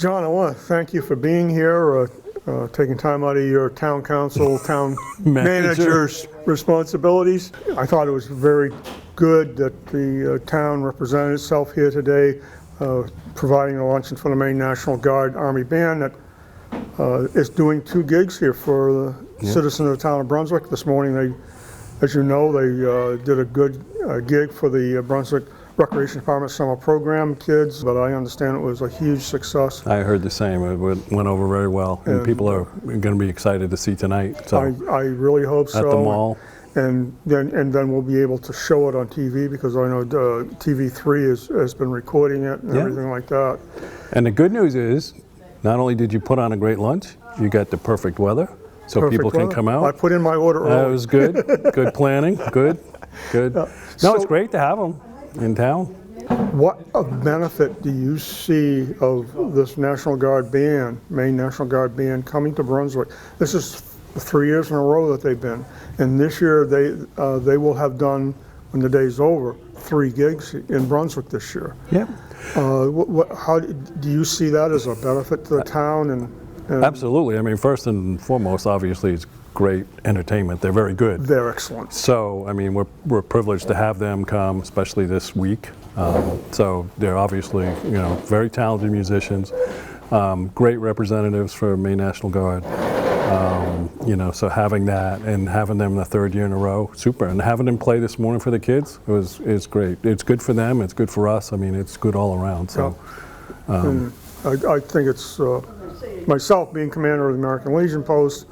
John, I want to thank you for being here, taking time out of your town council, town manager's responsibilities. I thought it was very good that the town represented itself here today, providing a luncheon for the Maine National Guard Army Band that is doing 2 gigs here for the citizens of the town of Brunswick. This morning, they, as you know, they did a good gig for the Brunswick Recreation Department summer program kids, but I understand it was a huge success. I heard the same. It went over very well, and people are going to be excited to see tonight. So I really hope so. At the mall. And then we'll be able to show it on TV, because I know TV3 has been recording it and everything like that. And the good news is, not only did you put on a great lunch, you got the perfect weather, so people can come out. I put in my order early. That was good. Good planning. Good. No, it's great to have them in town. What a benefit do you see of this National Guard Band, Maine National Guard Band, coming to Brunswick? This is 3 years in a row that they've been, and this year they will have done, when the day's over, 3 gigs in Brunswick this year. Yeah. How do you see that as a benefit to the town? And absolutely. I mean, first and foremost, obviously, it's great entertainment. They're very good. They're excellent. So, I mean, we're privileged to have them come, especially this week. So they're obviously, very talented musicians, great representatives for Maine National Guard. So having that and having them the 3rd year in a row, super. And having them play this morning for the kids is great. It's good for them. It's good for us. I mean, it's good all around. So, I think it's myself being commander of the American Legion Post,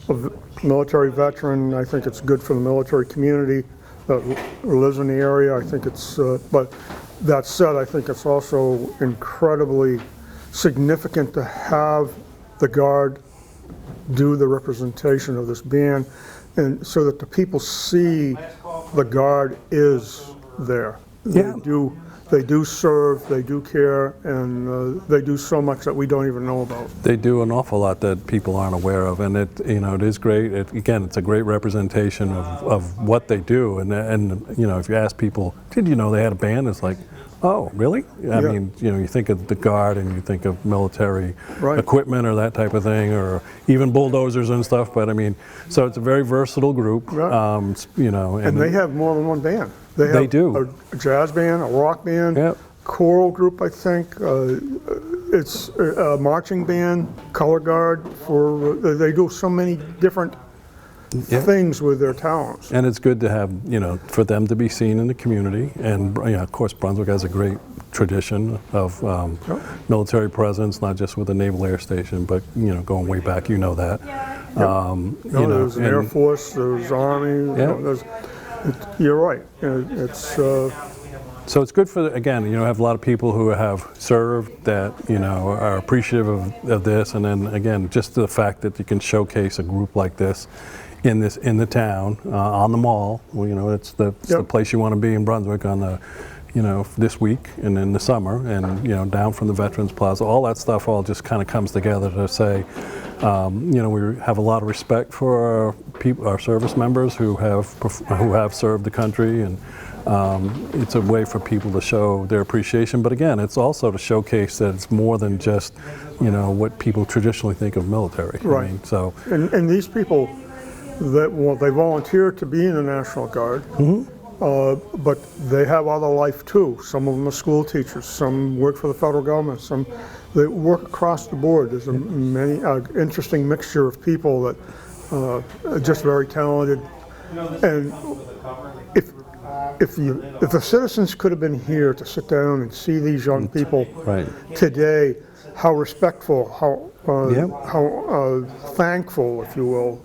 a military veteran. I think it's good for the military community that lives in the area. I think it's, but that said, I think it's also incredibly significant to have the Guard do the representation of this band, and so that the people see the Guard is there. Yeah. They do serve, they do care, and they do so much that we don't even know about. They do an awful lot that people aren't aware of, and it is great. Again, it's a great representation of what they do, and if you ask people, did you know they had a band? It's like, oh, really? I mean, you think of the Guard and you think of military equipment or that type of thing, or even bulldozers and stuff. But I mean, so it's a very versatile group. Right. And they have more than one band. They do. A jazz band, a rock band, choral group, I think. It's a marching band, color guard. They do so many different things with their talents. And it's good to have, for them to be seen in the community. And of course, Brunswick has a great tradition of military presence, not just with the Naval Air Station, but going way back. You know that. There's an Air Force, there's Army. You're right. So it's good for, again, have a lot of people who have served that, are appreciative of this, and then again, just the fact that you can showcase a group like this in the town, on the mall. Well, it's the place you want to be in Brunswick on the, this week and in the summer, and down from the Veterans Plaza. All that stuff all just kind of comes together to say, we have a lot of respect for our service members who have served the country, and it's a way for people to show their appreciation. But again, it's also to showcase that it's more than just what people traditionally think of military. Right. I mean, so and these people they volunteer to be in the National Guard. But they have other life too. Some of them are school teachers, some work for the federal government, some they work across the board. There's a many interesting mixture of people that are just very talented. And if the citizens could have been here to sit down and see these young people today, how respectful, how thankful, if you will.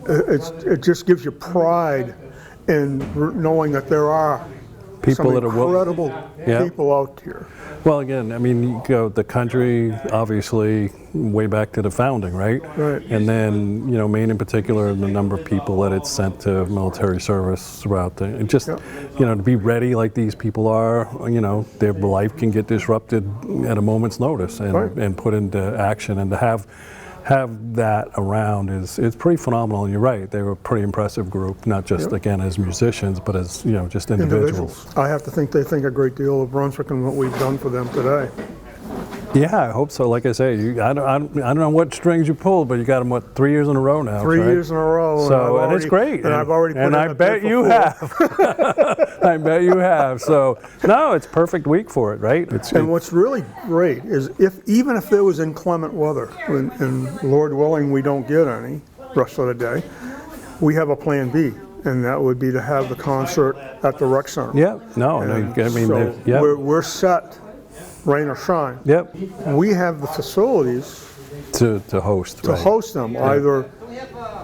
It just gives you pride in knowing that there are people some that are incredible people out here. Well, again, I mean, you go the country, obviously, way back to the founding, right? Right. And then, Maine in particular, the number of people that it's sent to military service throughout the, and just, to be ready like these people are, their life can get disrupted at a moment's notice and put into action, and to have that around is pretty phenomenal. And you're right, they were a pretty impressive group, not just again as musicians, but as just individuals. I have to think they think a great deal of Brunswick and what we've done for them today. Yeah, I hope so. Like I say, I don't know what strings you pulled, but you got them, what, 3 years in a row now? 3 right? years in a row. So, and it's great. And I've already put in I a bet bid you for have. I bet you have. So, no, it's perfect week for it, right? And what's really great is even if there was inclement weather, and Lord willing we don't get any rest of the day, we have a plan B, and that would be to have the concert at the rec center. Yeah, no, I mean, So yeah. we're set, rain or shine. Yep. We have the facilities To host. to right. host them, either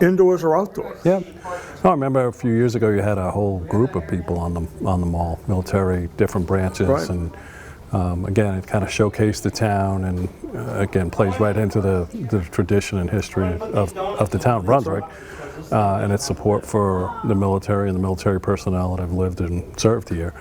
indoors or outdoors. Yep. I remember a few years ago you had a whole group of people on the mall, military, different branches, Right. and again, it kind of showcased the town, and again plays right into the tradition and history of the town of Brunswick, and its support for the military and the military personnel that have lived and served here.